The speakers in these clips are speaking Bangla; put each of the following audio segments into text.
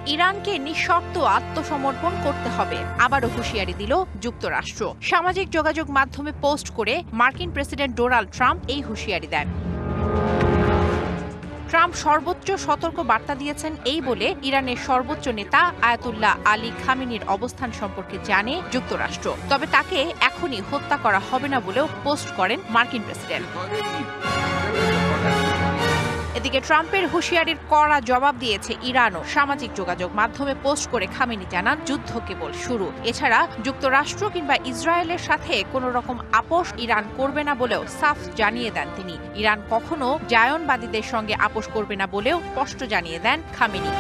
ইরানকে নিঃশর্ত আত্মসমর্পণ করতে হবে, আবারও হুঁশিয়ারি দিল যুক্তরাষ্ট্র। সামাজিক যোগাযোগ মাধ্যমে পোস্ট করে মার্কিন প্রেসিডেন্ট ডোনাল্ড ট্রাম্প এই হুঁশিয়ারি দেন। ট্রাম্প সর্বোচ্চ সতর্ক বার্তা দিয়েছেন এই বলে ইরানের সর্বোচ্চ নেতা আয়াতুল্লাহ আলী খামেনির অবস্থান সম্পর্কে জানে যুক্তরাষ্ট্র। তবে তাকে এখনই হত্যা করা হবে না বলেও পোস্ট করেন মার্কিন প্রেসিডেন্ট। এদিকে ট্রাম্পের হুঁশিয়ারির কড়া জবাব দিয়েছে ইরানও। সামাজিক যোগাযোগ মাধ্যমে পোস্ট করে খামেনি জানান, যুদ্ধ কেবল শুরু। এছাড়া যুক্তরাষ্ট্র কিংবা ইসরায়েলের সাথে কোনো রকম আপোষ ইরান করবে না বলেও সাফ জানিয়ে দেন তিনি। ইরান কখনো জায়নবাদীদের সঙ্গে আপোষ করবে না বলেও স্পষ্ট জানিয়ে দেন খামেনি।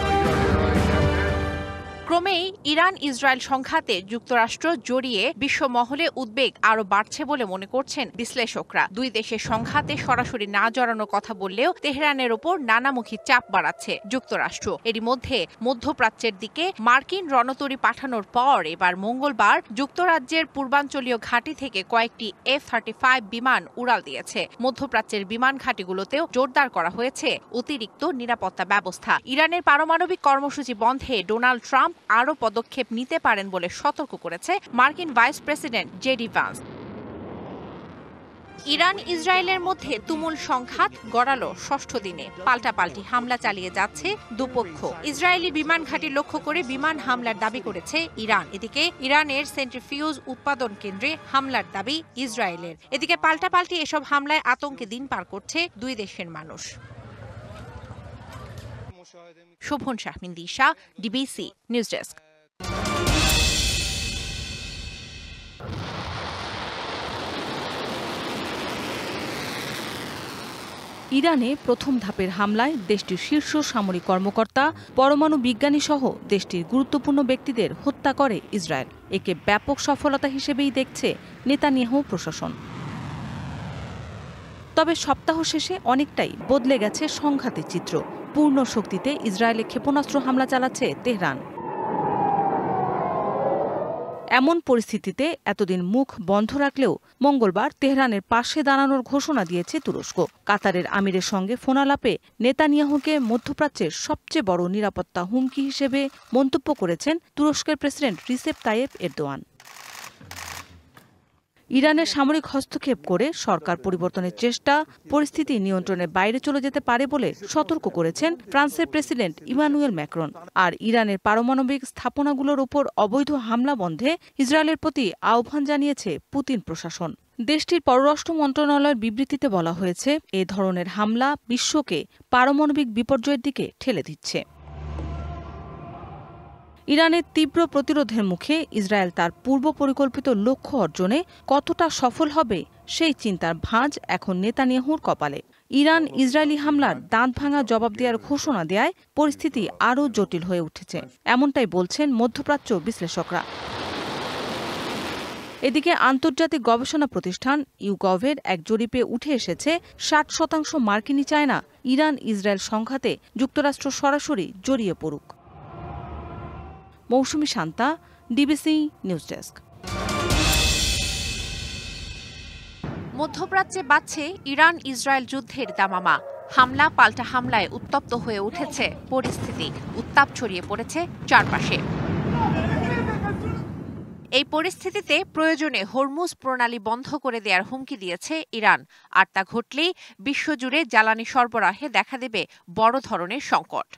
ক্রমেই ইরান ইসরায়েল সংঘাতে যুক্তরাষ্ট্র জড়িয়ে বিশ্বমহলে উদ্বেগ আরও বাড়ছে বলে মনে করছেন বিশ্লেষকরা। দুই দেশের সংঘাতে সরাসরি না জড়ানোর কথা বললেও তেহরানের ওপর নানামুখী চাপ বাড়াচ্ছে যুক্তরাষ্ট্র। এরই মধ্যে মধ্যপ্রাচ্যের দিকে মার্কিন রণতরী পাঠানোর পর এবার মঙ্গলবার যুক্তরাজ্যের পূর্বাঞ্চলীয় ঘাঁটি থেকে কয়েকটি F-35 বিমান উড়াল দিয়েছে। মধ্যপ্রাচ্যের বিমান ঘাঁটিগুলোতেও জোরদার করা হয়েছে অতিরিক্ত নিরাপত্তা ব্যবস্থা। ইরানের পারমাণবিক কর্মসূচি বন্ধে ডোনাল্ড ট্রাম্প আরও পদক্ষেপ নিতে পারেন বলে সতর্ক করেছে মার্কিন vice president JD Vance. Iran ইসরায়েলের মধ্যে তুমুল সংঘাত গড়ালো ষষ্ঠ দিনে। পাল্টাপাল্টি হামলা চালিয়ে যাচ্ছে দুপক্ষ। ইসরায়েলি বিমান ঘাঁটি লক্ষ্য করে বিমান হামলার দাবি করেছে ইরান। এদিকে ইরানের সেন্ট্রিফিউজ উৎপাদন কেন্দ্রে হামলার দাবি ইসরায়েলের। এদিকে পাল্টাপাল্টি এসব হামলায় আতঙ্কে দিন পার করছে দুই দেশের মানুষ। শোভন শাহমিন দিশা, ডিবিসি নিউজ ডেস্ক। ইরানে প্রথম ধাপের হামলায় দেশটির শীর্ষ সামরিক কর্মকর্তা, পরমাণু বিজ্ঞানী সহ দেশটির গুরুত্বপূর্ণ ব্যক্তিদের হত্যা করে ইসরায়েল। একে ব্যাপক সফলতা হিসেবেই দেখছে নেতানিয়াহু প্রশাসন। তবে সপ্তাহ শেষে অনেকটাই বদলে গেছে সংঘাতের চিত্র। পূর্ণ শক্তিতে ইসরায়েলে ক্ষেপণাস্ত্র হামলা চালাচ্ছে তেহরান। এমন পরিস্থিতিতে এতদিন মুখ বন্ধ রাখলেও মঙ্গলবার তেহরানের পাশে দাঁড়ানোর ঘোষণা দিয়েছে তুরস্ক। কাতারের আমিরের সঙ্গে ফোনালাপে নেতানিয়াহুকে মধ্যপ্রাচ্যের সবচেয়ে বড় নিরাপত্তা হুমকি হিসেবে মন্তব্য করেছেন তুরস্কের প্রেসিডেন্ট রিসেপ তাইয়েপ এরদোয়ান। ইরানের সামরিক হস্তক্ষেপ করে সরকার পরিবর্তনের চেষ্টা পরিস্থিতি নিয়ন্ত্রণের বাইরে চলে যেতে পারে বলে সতর্ক করেছেন ফ্রান্সের প্রেসিডেন্ট ইমানুয়েল ম্যাক্রন। আর ইরানের পারমাণবিক স্থাপনাগুলোর উপর অবৈধ হামলা বন্ধে ইসরায়েলের প্রতি আহ্বান জানিয়েছে পুতিন প্রশাসন। দেশটির পররাষ্ট্র মন্ত্রণালয়ের বিবৃতিতে বলা হয়েছে, এ ধরনের হামলা বিশ্বকে পারমাণবিক বিপর্যয়ের দিকে ঠেলে দিচ্ছে। ইরানের তীব্র প্রতিরোধের মুখে ইসরায়েল তার পূর্ব পরিকল্পিত লক্ষ্য অর্জনে কতটা সফল হবে সেই চিন্তার ভাঁজ এখন নেতানিয়াহুর কপালে। ইরান ইসরায়েলি হামলার দাঁত ভাঙা জবাব দেওয়ার ঘোষণা দেওয়ায় পরিস্থিতি আরও জটিল হয়ে উঠেছে, এমনটাই বলছেন মধ্যপ্রাচ্য বিশ্লেষকরা। এদিকে আন্তর্জাতিক গবেষণা প্রতিষ্ঠান ইউগভের এক জরিপে উঠে এসেছে ৬০% মার্কিনি চায় না ইরান ইসরায়েল সংঘাতে যুক্তরাষ্ট্র সরাসরি জড়িয়ে পড়ুক। মৌসুমী শান্তা, ডিবিসি নিউজ ডেস্ক। মধ্যপ্রাচ্যে বাড়ছে ইরান ইসরায়েল যুদ্ধের দামামা। হামলা পাল্টা হামলায় উত্তপ্ত হয়ে উঠেছে পরিস্থিতি। উত্তাপ ছড়িয়ে পড়েছে চারপাশে। এই পরিস্থিতিতে প্রয়োজনে হরমুজ প্রণালী বন্ধ করে দেওয়ার হুমকি দিয়েছে ইরান। আর তা ঘটলেই বিশ্বজুড়ে জ্বালানি সরবরাহে দেখা দেবে বড় ধরনের সংকট।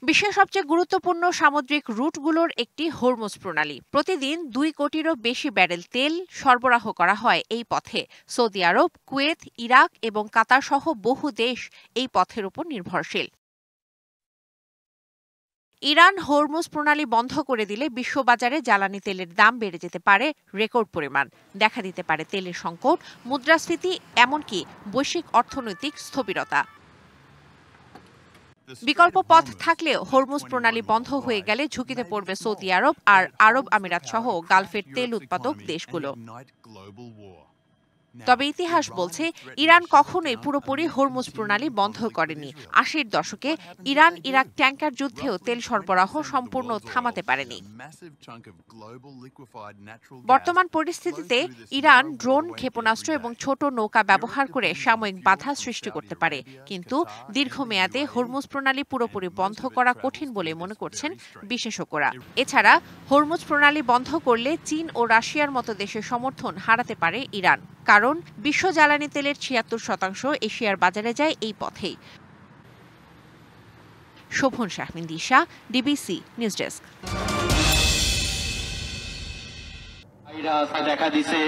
বিশ্বের সবচেয়ে গুরুত্বপূর্ণ সামুদ্রিক রুটগুলোর একটি হরমুজ প্রণালী। প্রতিদিন ২ কোটিরও বেশি ব্যারেল তেল সরবরাহ করা হয় এই পথে। সৌদি আরব, কুয়েত, ইরাক এবং কাতার সহ বহু দেশ এই পথের উপর নির্ভরশীল। ইরান হরমুজ প্রণালী বন্ধ করে দিলে বিশ্ববাজারে জ্বালানি তেলের দাম বেড়ে যেতে পারে রেকর্ড পরিমাণ। দেখা দিতে পারে তেলের সংকট, মুদ্রাস্ফীতি, এমনকি বৈশ্বিক অর্থনৈতিক স্থবিরতা। বিকল্প পথ থাকলেও হরমুজ প্রণালী বন্ধ হয়ে গেলে ঝুঁকিতে পড়বে সৌদি আরব আর আরব আমিরাত সহ গালফের তেল উৎপাদক দেশগুলো। তবে ইতিহাস বলছে ইরান কখনোই পুরোপুরি হরমুজ প্রণালী বন্ধ করেনি। ৮০-র দশকে ইরান ইরাক ট্যাঙ্কার যুদ্ধেও তেল সরবরাহ সম্পূর্ণ থামাতে পারেনি। বর্তমান পরিস্থিতিতে ইরান ড্রোন, ক্ষেপণাস্ত্র এবং ছোট নৌকা ব্যবহার করে সাময়িক বাধা সৃষ্টি করতে পারে, কিন্তু দীর্ঘমেয়াদে হরমুজ প্রণালী পুরোপুরি বন্ধ করা কঠিন বলে মনে করছেন বিশেষজ্ঞরা। এছাড়া হরমুজ প্রণালী বন্ধ করলে চীন ও রাশিয়ার মতো দেশের সমর্থন হারাতে পারে ইরান, কারণ বিশ্ব জ্বালানি তেলের ৭৬% এশিয়ার বাজারে যায় এই পথেই। শোভন শাহমিন দিশা, ডিবিসি নিউজ ডেস্ক। দেখা দিছে,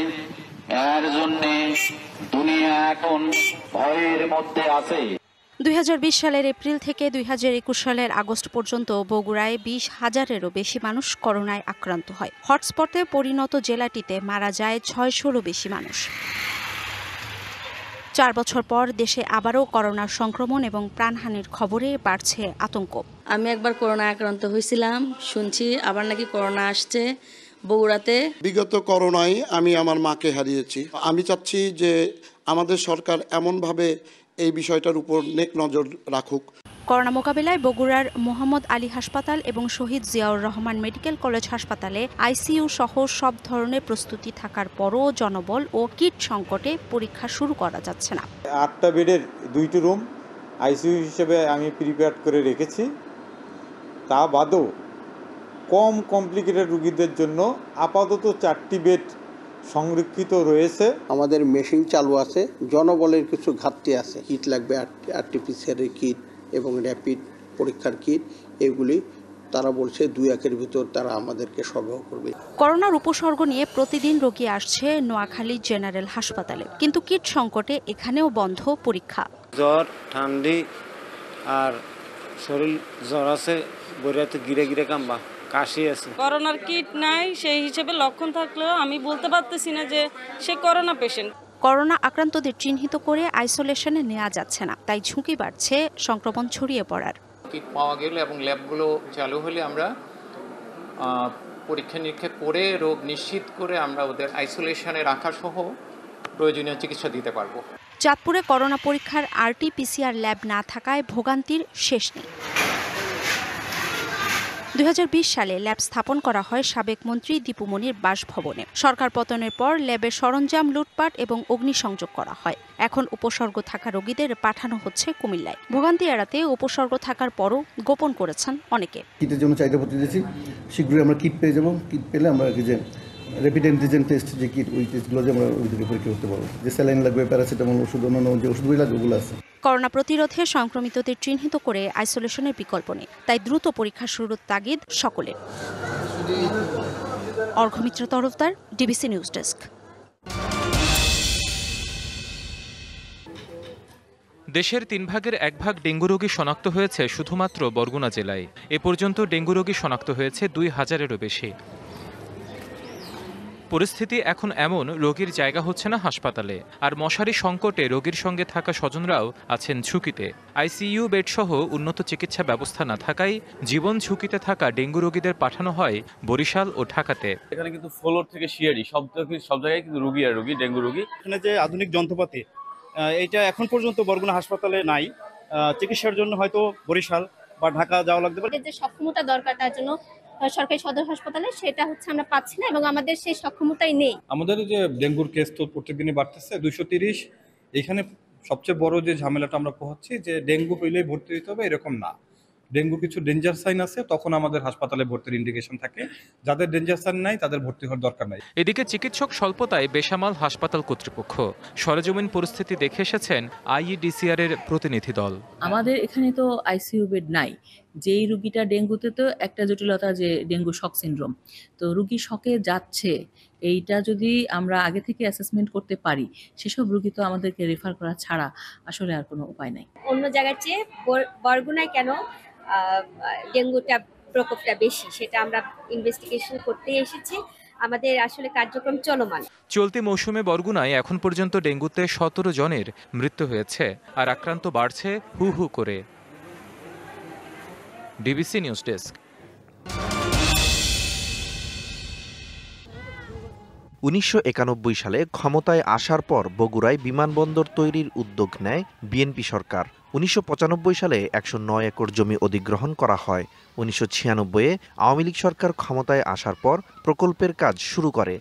এর জন্য দুনিয়া এখন ভয়ের মধ্যে আছে। ২০২০ সালের এপ্রিল থেকে ২০২১ সালের আগস্ট পর্যন্ত বগুড়ায় ২০,০০০-এরও বেশি মানুষ করোনায় আক্রান্ত হয়। হটস্পটে পরিণত জেলাটিতে মারা যায় ৬০০-রও বেশি মানুষ। ৪ বছর পর দেশে আবারও করোনার সংক্রমণ এবং প্রাণহানির খবরে বাড়ছে আতঙ্ক। আমি একবার করোনা আক্রান্ত হয়েছিলাম, শুনছি আবার নাকি করোনা আসছে বগুড়াতে। বিগত করোনায় আমি আমার মাকে হারিয়েছি। আমি চাচ্ছি যে আমাদের সরকার এমনভাবে এই বিষয়টার উপর নেক নজর রাখুক। করোনা মোকাবিলায় বগুড়ার মোহাম্মদ আলী হাসপাতাল এবং শহীদ জিয়াউর রহমান মেডিকেল কলেজ হাসপাতালে আইসিইউ সহ সব ধরনের প্রস্তুতি থাকার পরও জনবল ও কিট সংকটে পরীক্ষা শুরু করা যাচ্ছে না। ৮টা বেডের 2টি রুম আইসিইউ হিসেবে আমি প্রিপেয়ার করে রেখেছি। তা বাদেও কম কমপ্লিকেটেড রোগীদের জন্য আপাতত 4টি বেড সংরক্ষিত রয়েছে। আমাদের মেশিন চালু আছে, জনবলের কিছু ঘাটতি আছে। কিট লাগবে, আরটিপিসিআরের কিট এবং র্যাপিড পরীক্ষার কিট, এগুলি তারা বলছে 2-1-এর ভিতর তারা আমাদেরকে সরবরাহ করবে। করোনার উপসর্গ নিয়ে প্রতিদিন রোগী আসছে নোয়াখালী জেনারেল হাসপাতালে, কিন্তু কিট সংকটে এখানেও বন্ধ পরীক্ষা। জ্বর, ঠান্ডি আর শরীর জ্বর আছে, বইরাতে গিরে গিরে কাম্বা, কাশি আছে। করোনার কিট নাই, সেই হিসেবে লক্ষণ থাকলেও আমি বলতে পারতেছি না যে সে করোনা পেশেন্ট। করোনা আক্রান্তদের চিহ্নিত করে আইসোলেশনে নেওয়া যাচ্ছে না, তাই ঝুঁকি বাড়ছে সংক্রমণ ছড়িয়ে পড়ার। কিট পাওয়া গেলে এবং ল্যাবগুলো চালু হলে আমরা পরীক্ষা নিরীক্ষা করে রোগ নিশ্চিত করে আমরা ওদের আইসোলেশনে রাখা সহ প্রয়োজনীয় চিকিৎসা দিতে পারবো। চাঁদপুরে করোনা পরীক্ষার আরটিপিসিআর ল্যাব না থাকায় ভোগান্তির শেষ নেই। ২০২০ সালে ল্যাব স্থাপন করা হয় সাবেক মন্ত্রী দীপু মনির বাসভবনে। সরকার পতনের পর ল্যাবের সরঞ্জাম লুটপাট এবং অগ্নিসংযোগ করা হয়। এখন উপসর্গ থাকা রোগীদের পাঠানো হচ্ছে কুমিল্লায়। ভোগান্তি এড়াতে উপসর্গ থাকার পরও গোপন করেছেন অনেকে। কিটের জন্য চাহিদা পত্র দিয়েছি, শীঘ্রই আমরা কিট পেয়ে যাব। কিট পেলে আমরা যে র্যাপিড অ্যান্টিজেন টেস্ট যে কিট, ওই টেস্টগুলো যে আমরা ওই থেকে পরীক্ষা করতে পারবো। যে স্যালাইন লাগবে, প্যারাসিটামল ওষুধ, অন্যান্য যে ওষুধগুলো লাগবে ওগুলো আছে। করোনা প্রতিরোধে সংক্রমিতদের চিহ্নিত করে আইসোলেশনের বিকল্প নেই, তাই দ্রুত পরীক্ষা শুরুর তাগিদ সকলের। অর্ঘমিত্র তরফদার, ডিবিসি নিউজ ডেস্ক। দেশের 3 ভাগের 1 ভাগ ডেঙ্গু রোগী শনাক্ত হয়েছে শুধুমাত্র বরগুনা জেলায়। এ পর্যন্ত ডেঙ্গু রোগী শনাক্ত হয়েছে 2000-এরও বেশি। পরিস্থিতি এখন এমন, রোগীর জায়গা হচ্ছে না হাসপাতালে, আর মশারি সংকটে রোগীর সঙ্গে থাকা স্বজনরাও আছেন ঝুঁকিতে। আইসিইউ বেড সহ উন্নত চিকিৎসা ব্যবস্থা না থাকায় জীবন ঝুঁকিতে থাকা ডেঙ্গু রোগীদের পাঠানো হয় বরিশাল ও ঢাকাতে। এখানে কিন্তু ফ্লোর থেকে শিয়ারি সব জায়গায় কিন্তু রোগী আর রোগী, ডেঙ্গু রোগী। এখানে যে আধুনিক যন্ত্রপাতি এইটা এখন পর্যন্ত বরগুনা হাসপাতালে নাই। চিকিৎসার জন্য হয়তো বরিশাল বা ঢাকা যাওয়া লাগতে পারে। যে সক্ষমতা দরকার তার জন্য সরকারি সদর হাসপাতালে, সেটা হচ্ছে আমরা পাচ্ছি না এবং আমাদের সেই সক্ষমতাই নেই। আমাদের যে ডেঙ্গুর কেস তো প্রত্যেকদিনই বাড়তেছে, 230। এখানে সবচেয়ে বড় যে ঝামেলাটা আমরা পোহাচ্ছি যে ডেঙ্গু হইলেই ভর্তি হতে হবে এরকম না। ডেঙ্গু কিছু ডেঞ্জার সাইন আছে, তখন আমাদের হাসপাতালে ভর্তির ইন্ডিকেশন থাকে। যাদের ডেঞ্জার সাইন নাই তাদের ভর্তি হওয়ার দরকার নাই। এদিকে চিকিৎসক স্বল্পতায় বেসামাল হাসপাতাল কর্তৃপক্ষ। সরেজমিন পরিস্থিতি দেখে এসেছেন আইইডিসিআর এর প্রতিনিধি দল। আমাদের এখানে তো আইসিইউ বেড নাই। যেই রুগীটা ডেঙ্গুতে তো একটা জটিলতা যে ডেঙ্গু শক সিনড্রোম, তো রুগী শকে যাচ্ছে, এইটা যদি আমরা আগে থেকে অ্যাসেসমেন্ট করতে পারি, সেসব রুগী তো আমাদেরকে রেফার করা ছাড়া আসলে আর কোনো উপায় নাই। অন্য জায়গার চেয়ে বরগুনায় কেন ডেঙ্গুটা প্রকোপটা বেশি, সেটা আমরা ইনভেস্টিগেশন করতে এসেছি। আমাদের আসলে কার্যক্রম চলমান। চলতি মৌসুমে বরগুনায় এখন পর্যন্ত ডেঙ্গুতে 17 জনের মৃত্যু হয়েছে, আর আক্রান্ত বাড়ছে হু হু করে। DBC news desk. 1991 সালে ক্ষমতায় আসার পর বগুড়ায় বিমানবন্দর তৈরির উদ্যোগ নেয় বিএনপি সরকার। 1995 সালে 109 একর জমি অধিগ্রহণ করা হয়। 1996-এ আওয়ামী লীগ সরকার ক্ষমতায় আসার পর প্রকল্পের কাজ শুরু করে।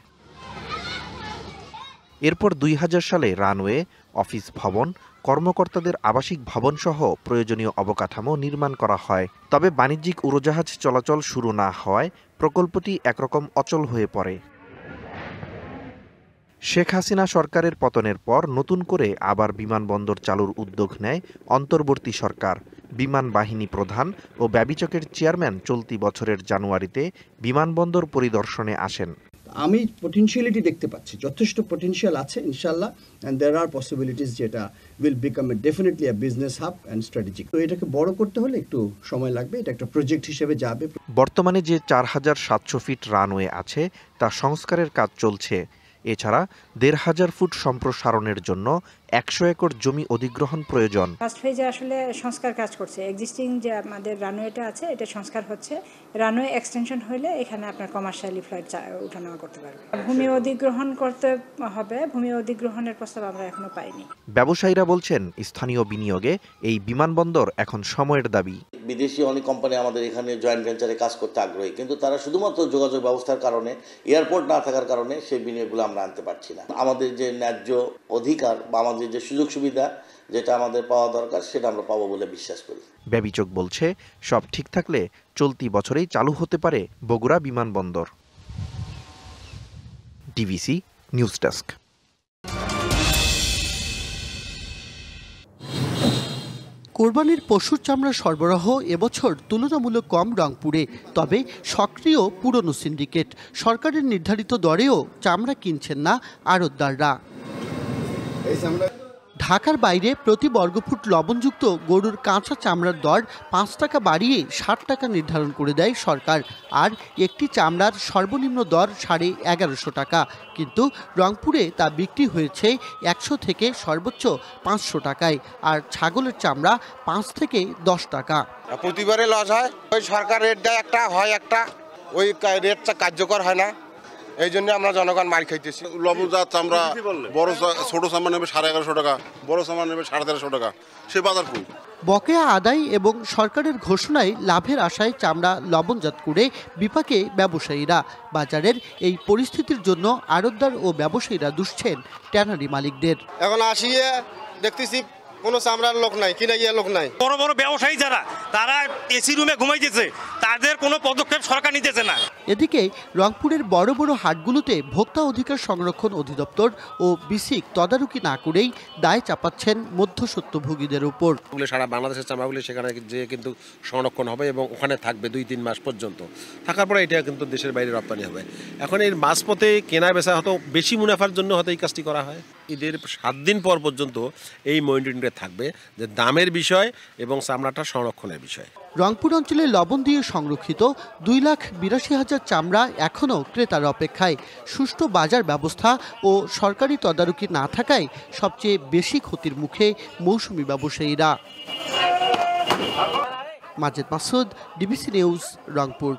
এরপর 2000 সালে রানওয়ে, অফিস ভবন, কর্মকর্তাদের আবাসিক ভবনসহ প্রয়োজনীয় অবকাঠামো নির্মাণ করা হয়। তবে বাণিজ্যিক উড়োজাহাজ চলাচল শুরু না হওয়ায় প্রকল্পটি একরকম অচল হয়ে পড়ে। শেখ হাসিনা সরকারের পতনের পর নতুন করে আবার বিমানবন্দর চালুর উদ্যোগ নেয় অন্তর্বর্তী সরকার। বিমান বাহিনী প্রধান ও ব্যবিচকের চেয়ারম্যান চলতি বছরের জানুয়ারিতে বিমানবন্দর পরিদর্শনে আসেন। আমি পটেনশিয়ালিটি দেখতে পাচ্ছি, যথেষ্ট পটেনশিয়াল আছে ইনশাল্লাহ, অ্যান্ড দেয়ার আর পসিবিলিটিস যেটা will become definitely a business hub and strategic. তো এটাকে বড় করতে হলে একটু সময় লাগবে, এটা একটা প্রজেক্ট হিসেবে যাবে। বর্তমানে যে 4700 ফিট রানওয়ে আছে তা সংস্কারের কাজ চলছে। এছাড়া 1500 ফুট সম্প্রসারণের জন্য 100 একর জমি অধিগ্রহণ প্রয়োজন। ফার্স্ট ফেজে আসলে সংস্কার কাজ করছে, এক্সিস্টিং যে আমাদের রানওয়েটা আছে এটা সংস্কার হচ্ছে। রানওয়ে এক্সটেনশন হলে এখানে আপনার কমার্শিয়ালি ফ্লাইট ওঠানামা করতে পারবে। ভূমি অধিগ্রহণ করতে হবে, ভূমি অধিগ্রহণের প্রস্তাব আমরা এখনো পাইনি। ব্যবসায়ীরা বলছেন স্থানীয় বিনিয়োগে এই বিমানবন্দর এখন সময়ের দাবি। বিদেশি অনেক কোম্পানি আমাদের এখানে জয়েন্ট ভেঞ্চারে কাজ করতে আগ্রহী, কিন্তু তারা শুধুমাত্র যোগাযোগ ব্যবস্থার কারণে, এয়ারপোর্ট না থাকার কারণে সেই বিনিয়োগগুলো আমরা আনতে পারছি না। আমাদের যে ন্যায্য অধিকার বা আমাদের যে সুযোগ সুবিধা যেটা আমাদের পাওয়া দরকার সেটা আমরা পাবো বলে বিশ্বাস করি। ব্যবিচক বলছে সব ঠিক থাকলে চলতি বছরেই চালু হতে পারে বগুড়া বিমানবন্দর। DBC news desk. কোরবানির পশুর চামড়া সরবরাহ এবছর তুলনামূলক কম রংপুরে, তবে সক্রিয় পুরনো সিন্ডিকেট। সরকারের নির্ধারিত দরেও চামড়া কিনছেন না আড়তদাররা। ঢাকার বাইরে প্রতি বর্গফুট লবণযুক্ত গরুর কাঁচা চামড়ার দর 5 টাকা বাড়িয়ে 60 টাকা নির্ধারণ করে দেয় সরকার। আর একটি চামড়ার সর্বনিম্ন দর 1150 টাকা, কিন্তু রংপুরে তা বিক্রি হয়েছে 100 থেকে সর্বোচ্চ 500 টাকায়। আর ছাগলের চামড়া 5 থেকে 10 টাকা। প্রতিবারে লস হয়, ওই সরকার রেট দেয় একটা, হয় একটা, ওই রেটটা কার্যকর হয় না, এই জন্য আমরা জনগণ মার খাইতেছি। লবণজাত চামড়া বড় ছোট চামড়া নেবে 1150 টাকা, বড় চামড়া নেবে 1350 টাকা, সে বাজার কই? বকেয়া আদায় এবং সরকারের ঘোষণায় লাভের আশায় চামড়া লবণজাত করে বিপাকে ব্যবসায়ীরা। বাজারের এই পরিস্থিতির জন্য আড়তদার ও ব্যবসায়ীরা দুষছেন ট্যানারি মালিকদের। এখন আসিয়ে দেখতেছি কোনো চামড়ার লোক নাই, কিনা গিয়ে লোক নাই। বড় বড় ব্যবসায়ী যারা, তারা এসি রুমে ঘুমাইতেছে, তাদের কোনো পদক্ষেপ সরকার নিতেছে না। এদিকে রংপুরের বড় বড় হাটগুলোতে ভোক্তা অধিকার সংরক্ষণ অধিদপ্তর ও বিসিক তদারকি না করেই দায় চাপাচ্ছেন মধ্যস্বত্বভোগীদের উপর। সারা বাংলাদেশের চামড়াগুলি সেখানে যে কিন্তু সংরক্ষণ হবে এবং ওখানে থাকবে 2-3 মাস পর্যন্ত, থাকার পরে এটা কিন্তু দেশের বাইরে রপ্তানি হবে। এখন এই মাঝপথে কেনা বেচা হয়তো বেশি মুনাফার জন্য হয়তো এই কাজটি করা হয়। ঈদের 7 দিন পর পর্যন্ত এই মনিটরিংটা থাকবে, যে দামের বিষয় এবং চামড়াটা সংরক্ষণের বিষয়। রংপুর অঞ্চলে লবণ দিয়ে সংরক্ষিত 2,82,000 চামড়া এখনও ক্রেতার অপেক্ষায়। সুষ্ঠু বাজার ব্যবস্থা ও সরকারি তদারকি না থাকায় সবচেয়ে বেশি ক্ষতির মুখে মৌসুমি ব্যবসায়ীরা। Majed Masud, DBC news, Rangpur.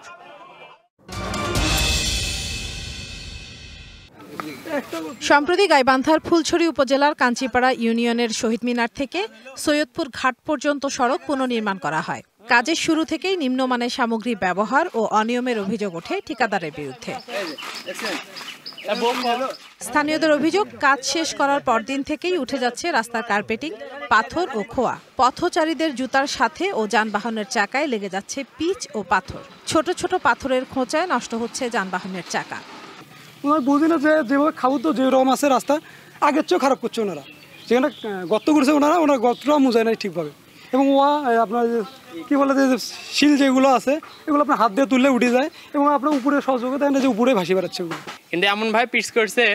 সম্প্রতি গাইবান্ধার ফুলছড়ি উপজেলার কাঞ্চিপাড়া ইউনিয়নের শহীদ মিনার থেকে সৈয়দপুর ঘাট পর্যন্ত সড়ক পুনর্নির্মাণ করা হয়। কাজের শুরু থেকেই নিম্নমানের সামগ্রী ব্যবহার ও অনিয়মের অভিযোগ ওঠে ঠিকাদারের বিরুদ্ধে। স্থানীয়দের অভিযোগ, কাজ শেষ করার পরদিন থেকেই উঠে যাচ্ছে রাস্তার কার্পেটিং, পাথর ও খোয়া। পথচারীদের জুতার সাথে ও যানবাহনের চাকায় লেগে যাচ্ছে পিচ ও পাথর। ছোট ছোট পাথরের খোঁচায় নষ্ট হচ্ছে যানবাহনের চাকা। ওনার বুঝি না যে যেভাবে খাবো তো যেরকম আছে রাস্তা আগের চেয়েও খারাপ করছে ওনারা। যেখানে গর্ত করছে ওনার গর্তটাও মুজায় নাই ঠিকভাবে। এবং আপনার কি বলে যে শিল যেগুলো আছে এগুলো আপনার হাত দিয়ে তুললে উঠে যায় এবং আপনার উপরে সহযোগে দেখেন যে উপরে ভাসি বেড়াচ্ছে ওগুলো। কিন্তু এমনভাবে পিচ করছে,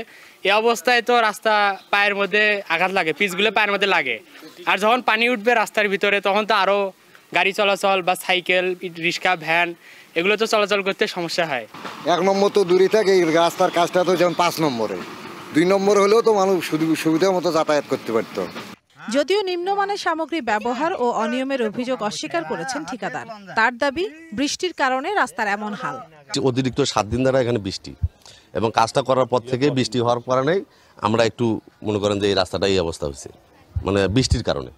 এই অবস্থায় তো রাস্তা পায়ের মধ্যে আঘাত লাগে, পিচগুলো পায়ের মধ্যে লাগে। আর যখন পানি উঠবে রাস্তার ভিতরে তখন তো আরও গাড়ি চলাচল বা সাইকেল, রিক্সা, ভ্যান এগুলো তো চলাচল করতে সমস্যা হয়। 1 নম্বর তো দূরে থাকে, এই রাস্তার কাজটা তো যেমন 5 নম্বরে, 2 নম্বর হলেও তো মানুষ সুবিধার মতো যাতায়াত করতে পারত। যদিও নিম্নমানের সামগ্রী ব্যবহার ও অনিয়মের অভিযোগ অস্বীকার করেছেন ঠিকাদার। তার দাবি, বৃষ্টির কারণে রাস্তার এমন হাল। অতিরিক্ত 7 দিন ধরে এখানে বৃষ্টি, এবং কাজটা করার পর থেকে বৃষ্টি হওয়ার কারণেই আমরা একটু মনে করেন যে এই রাস্তাটা এই অবস্থা হয়েছে, মানে বৃষ্টির কারণে।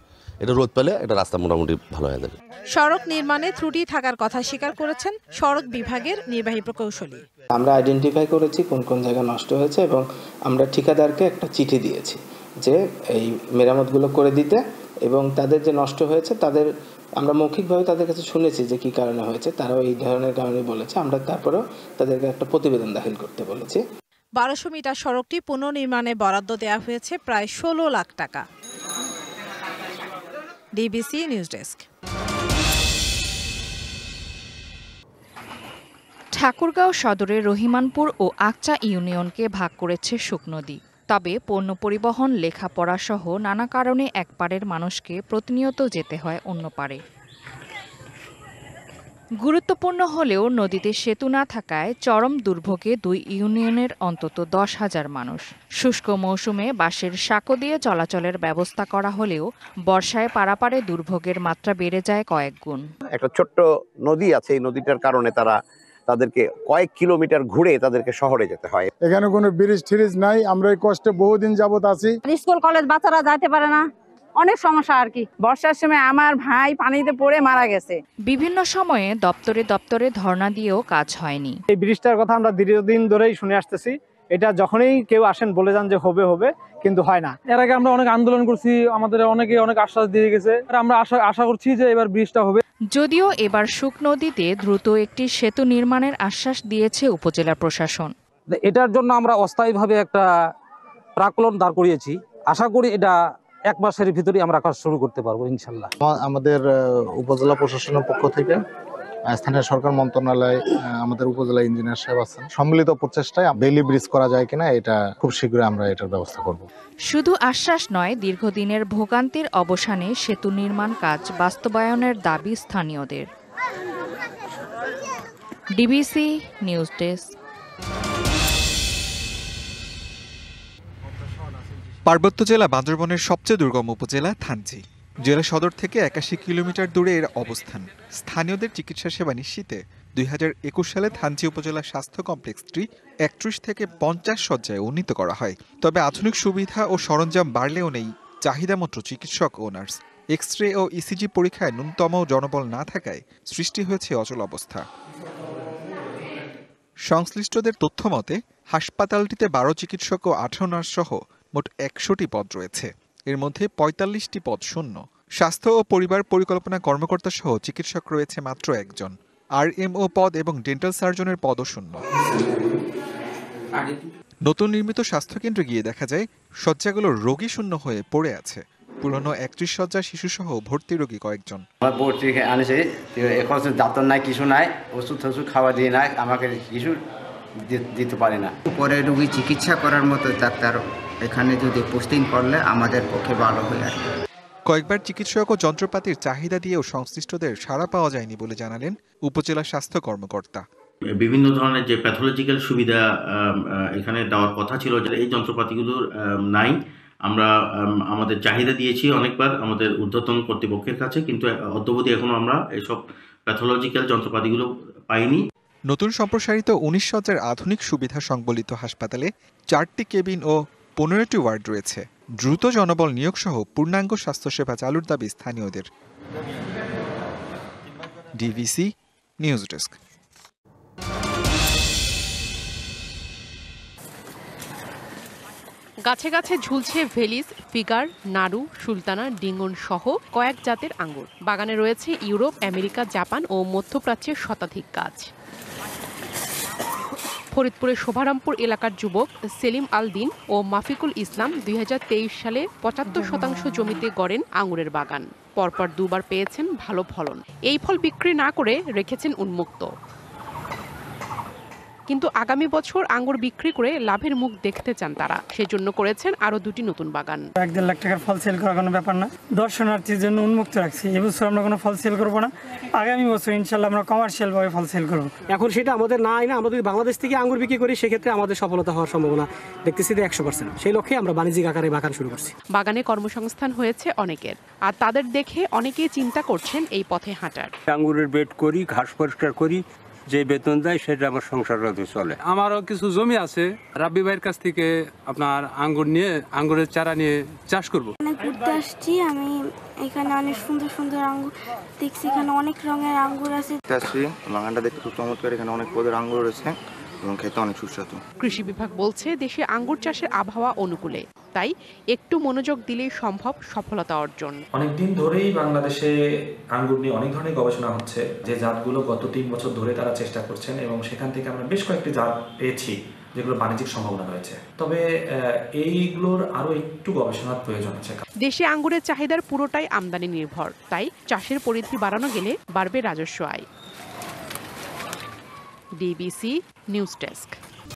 এটা রোদ পেলে এটা রাস্তা মোটামুটি ভালো হয়ে যাবে। সড়ক নির্মাণে ত্রুটি থাকার কথা স্বীকার করেছেন সড়ক বিভাগের নির্বাহী প্রকৌশলী। আমরা আইডেন্টিফাই করেছি কোন কোন জায়গা নষ্ট হয়েছে এবং আমরা ঠিকাদারকে একটা চিঠি দিয়েছি যে এই মেরামতগুলো করে দিতে, এবং তাদের যে নষ্ট হয়েছে তাদের আমরা মৌখিকভাবে তাদের কাছে শুনেছি যে কি কারণে হয়েছে, তারাও এই ধরনের কারণে বলেছে। আমরা তারপরেও তাদেরকে একটা প্রতিবেদন দাখিল করতে বলেছি। 1200 মিটার সড়কটি পুনর্নির্মাণে বরাদ্দ দেওয়া হয়েছে প্রায় 16 লাখ টাকা। DBC news desk. ঠাকুরগাঁও সদরের রহিমানপুর ও আকচা ইউনিয়নকে ভাগ করেছে শুক নদী। তবে পণ্য পরিবহন, লেখাপড়া সহ নানা কারণে এক পাড়ের মানুষকে প্রতিনিয়ত যেতে হয় অন্য পাড়ে। গুরুত্বপূর্ণ হলেও নদীতে সেতু না থাকায় চরম দুর্ভোগে দুই ইউনিয়নের অন্তত 10,000 মানুষ। শুষ্ক মৌসুমে বাঁশের সাঁকো দিয়ে চলাচলের ব্যবস্থা করা হলেও বর্ষায় পারাপারে দুর্ভোগের মাত্রা বেড়ে যায় কয়েক গুণ। একটা ছোট্ট নদী আছে, এই নদীটার কারণে তাদেরকে কয়েক কিলোমিটার ঘুরে তাদেরকে শহরে যেতে হয়। এখানে কোনো ব্রিজ ট্রিজ নাই, আমরা এই কষ্টে বহুদিন যাবত আছি। স্কুল কলেজ বাচ্চারা যাইতে পারে না, অনেক সমস্যা আর কি। বর্ষার সময় আমার ভাই পানিতে পড়ে মারা গেছে। বিভিন্ন সময়ে দপ্তরে দপ্তরে ধর্ণা দিয়েও কাজ হয়নি। এই ব্রিজটার কথা আমরা দীর্ঘদিন ধরেই শুনে আসতেছি। এটা যখনই কেউ আসেন বলে যান যে হবে হবে, কিন্তু হয় না। এর আগে আমরা অনেক আন্দোলন করছি, আমাদের অনেকে অনেক আশ্বাস দিয়ে গেছে। আমরা আশা করছি যে এবার ব্রিজটা হবে। যদিও এবার শুক নদীতে দ্রুত একটি সেতু নির্মাণের আশ্বাস দিয়েছে উপজেলা প্রশাসন। এটার জন্য আমরা অস্থায়ীভাবে একটা প্রাকলন দাঁড় করিয়েছি। আশা করি এটা 1 মাসের ভিতরে আমরা কাজ শুরু করতে পারবো ইনশাল্লাহ। আমাদের উপজেলা প্রশাসনের পক্ষ থেকে স্থানীয় সরকার মন্ত্রণালয়, আমাদের উপজেলা ইঞ্জিনিয়ার সাহেব আছেন, সম্মিলিত প্রচেষ্টায় বেইলি ব্রিজ করা যায় কিনা এটা খুব শীঘ্রই আমরা এটার ব্যবস্থা করব। শুধু আশ্বাস নয়, দীর্ঘদিনের ভোগান্তির অবসানে সেতু নির্মাণ কাজ বাস্তবায়নের দাবি স্থানীয়দের। DBC news desk. পার্বত্য জেলা বান্দরবনের সবচেয়ে দুর্গম উপজেলা থানচি। জেলা সদর থেকে 81 কিলোমিটার দূরে এর অবস্থান। স্থানীয়দের চিকিৎসা সেবা নিশ্চিতে 2021 সালে থানচি উপজেলা স্বাস্থ্য কমপ্লেক্সটি 31 থেকে 50 শয্যায় উন্নীত করা হয়। তবে আধুনিক সুবিধা ও সরঞ্জাম বাড়লেও নেই চাহিদামতো চিকিৎসক ও নার্স। এক্স-রে ও ইসিজি পরীক্ষায় ন্যূনতম জনবল না থাকায় সৃষ্টি হয়েছে অচল অবস্থা। সংশ্লিষ্টদের তথ্য মতে হাসপাতালটিতে 12 চিকিৎসক ও 18 নার্স সহ মোট 100টি পদ রয়েছে। এর মধ্যে 45টি পদ শূন্য। স্বাস্থ্য ও পরিবার পরিকল্পনা কর্মকর্তা সহ চিকিৎসক রয়েছে মাত্র 1 জন। আরএমও পদ এবং ডেন্টাল সার্জনের পদও শূন্য। নতুন নির্মিত স্বাস্থ্যকেন্দ্রে গিয়ে দেখা যায় শয্যাগুলো রোগী শূন্য হয়ে পড়ে আছে। পুরনো 31 শয্যার শিশুসহ ভর্তি রোগী কয়েকজন। ভর্তি আনেছে, এখন ডাক্তার নাই, কিছু নাই, ওষুধ খাওয়া দিয়ে নাই, আমাকে কিছু দিতে পারে না। পরে রোগী চিকিৎসা করার মতো ডাক্তার এখানে যদি পোস্টিং করলে আমাদের পক্ষে ভালো হয় আর কি। কয়েকবার চিকিৎসক ও যন্ত্রপাতির চাহিদা দিয়েও সংশ্লিষ্টদের সাড়া পাওয়া যায়নি বলে জানালেন উপজেলা স্বাস্থ্য কর্মকর্তা। বিভিন্ন ধরনের যে প্যাথোলজিক্যাল সুবিধা এখানে দেওয়ার কথা ছিল, এই যন্ত্রপাতিগুলো নাই। আমরা আমাদের চাহিদা দিয়েছি অনেকবার আমাদের ঊর্ধ্বতন কর্তৃপক্ষের কাছে, কিন্তু অদ্যাবধি এখনো আমরা এসব প্যাথোলজিক্যাল যন্ত্রপাতিগুলো পাইনি। নতুন সম্প্রসারিত 19 শয্যার আধুনিক সুবিধা সংবলিত হাসপাতালে 4টি কেবিন ও 15টি ওয়ার্ড রয়েছে। দ্রুত জনবল নিয়োগ সহ পূর্ণাঙ্গ স্বাস্থ্যসেবা চালুর দাবি স্থানীয়দের। DBC news desk. গাছে গাছে ঝুলছে ভেলিস, ফিগার, নাড়ু, সুলতানা, ডিঙ্গন সহ কয়েক জাতের আঙ্গুর। বাগানে রয়েছে ইউরোপ, আমেরিকা, জাপান ও মধ্যপ্রাচ্যের শতাধিক গাছ। ফরিদপুরের শোভারামপুর এলাকার যুবক সেলিম আল দিন ও মাফিকুল ইসলাম 2023 সালে 75% জমিতে গড়েন আঙুরের বাগান। পরপর 2 বার পেয়েছেন ভালো ফলন। এই ফল বিক্রি না করে রেখেছেন উন্মুক্ত। কিন্তু আগামী বছর আঙ্গুর বিক্রি করে লাভের মুখ দেখতে চান তারা, সেজন্য করেছেন আরো 2টি নতুন বাগান। 1-1.5 লাখ টাকার ফল সেল করার কোনো ব্যাপার না, দর্শনার্থীর জন্য উন্মুক্ত রাখছি। এবছর আমরা কোনো ফল সেল করবো না, আগামী বছর ইনশাল্লাহ আমরা কমার্শিয়াল ভাবে ফল সেল করবো। এখন সেটা আমাদের নাই না, আমরা যদি বাংলাদেশ থেকে আঙ্গুর বিক্রি করি সেক্ষেত্রে আমাদের সফলতা হওয়ার সম্ভাবনা দেখতেছি 100%। সেই লক্ষ্যে আমরা বাণিজ্যিক আকারে বাগান শুরু করছি। বাগানে কর্মসংস্থান হয়েছে অনেকের, আর তাদের দেখে অনেকেই চিন্তা করছেন এই পথে হাঁটার। আঙ্গুরের বেড করি, ঘাস পরিষ্কার করি, যে বেতন দেয় সেটা আমার সংসারটা চলে। আমারও কিছু জমি আছে, রাব্বি ভাইয়ের কাছ থেকে আপনার আঙ্গুরের চারা নিয়ে চাষ করব। ঘুরতে আসছি আমি, এখানে অনেক সুন্দর সুন্দর আঙ্গুর দেখছি, এখানে অনেক রঙের আঙ্গুর আছে। বাগানটা দেখতে খুব চমৎকার, এখানে অনেক পদের আঙ্গুর রয়েছে এবং খেতে অনেক সুস্বাদু। কৃষি বিভাগ বলছে দেশে আঙ্গুর চাষের আবহাওয়া অনুকূলে, তাই একটু মনোযোগ দিলেই সম্ভব সফলতা অর্জন। অনেকদিন ধরেই বাংলাদেশে আঙ্গুর নিয়ে অনেক ধরনের গবেষণা হচ্ছে, যে জাতগুলো গত 3 বছর ধরে তারা চেষ্টা করছেন এবং সেখান থেকে আমরা বেশ কয়েকটি জাত পেয়েছি যেগুলো বাণিজ্যিক সম্ভাবনা রয়েছে। তবে এইগুলোর আরো একটু গবেষণার প্রয়োজন আছে। দেশে আঙ্গুরের চাহিদার পুরোটাই আমদানি নির্ভর, তাই চাষের পরিধি বাড়ানো গেলে বাড়বে রাজস্ব আয়। DBC news desk.